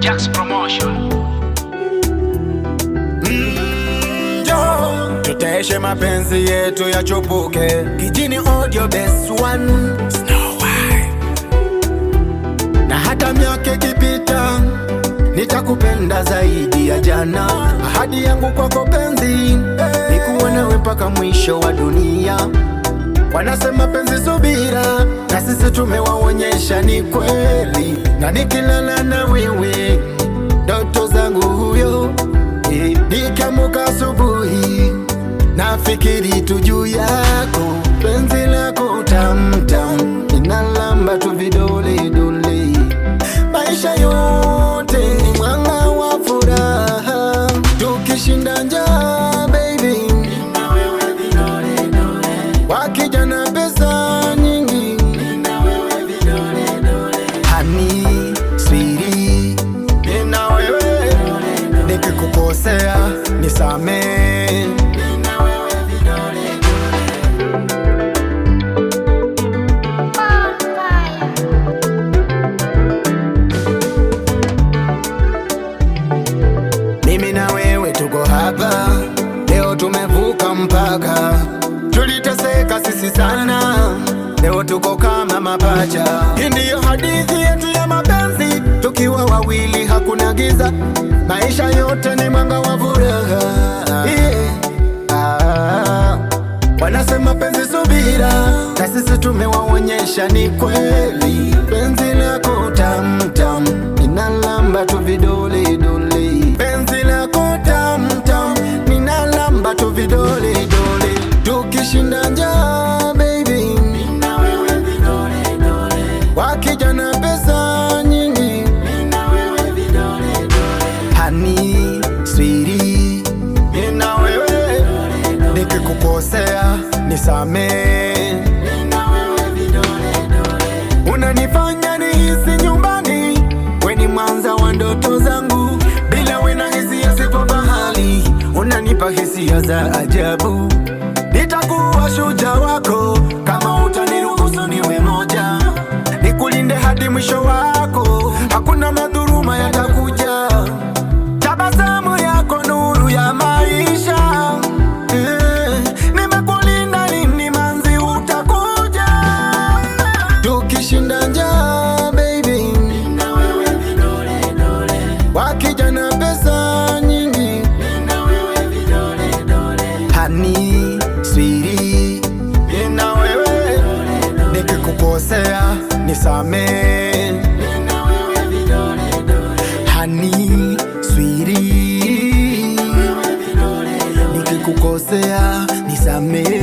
Jax Promotion. Tuteshe mapenzi yetu ya chupuke Kijini audio best one Snow White. Na hata miaka kipita nitakupenda zaidi ya jana. Ahadi yangu kwako penzi ni kuwa nawe mpaka mwisho wa dunia. Wanasema penzi subira, na sisi tumewaonyesha ni kweli. Na nikilala na wewe ndoto zangu huyo, nikiamka asubuhi nafikiri tu juu yako. Penzi lako tamtam inalamba tu vidole dole. Maisha yote ni mwanga wa furaha, tukishinda njaa baby nina wewe vidole dole. Wakija na pesa nyingi nina wewe vidole dole. Honey sweetie nina wewe vidole dole. Nikikukosea nisamehe. Mimi na wewe tuko hapa leo, tumevuka mpaka. Tuliteseka sisi sana, leo tuko kama mapacha. Hii ndiyo hadithi yetu ya mapenzi, tukiwa wawili hakuna giza. Maisha yote ni mwanga wa furaha, Wanasema penzi subira, na sisi tumewaonyesha ni kweli. Penzi lako tamtam inalamba tu vidole dole. Penzi lako tamtam ninalamba tu vidole dole. Tukishinda njaa baby nina wewe vidole dole. Wakija na pesa nyingi nina wewe vidole dole. Honey sweetie nina wewe vidole dole. Nikikukosea nisamehe. Nina wewe vidole dole. Unanifanya nihisi nyumbani, we ni mwanza wa ndoto zangu. Bila we na hisia sipo bahali, unanipa hisia za ajabu. Nitakuwa shujaa wako kama utaniruhusu niwe moja. Nikulinde hadi mwisho wako, hakuna madhuruma yatakuja. Tabasamu yako nuru ya maisha, nimekulinda lini manzi utakuja. Tukishinda njaa baby nina wewe vidole dole. Wakija na pesa nyingi nina wewe vidole dole. Honey sweetie nina wewe vidole dole. Nikikukosea nisamehe. Nina wewe vidole dole. Honey sweetie nikikukosea nisamehe.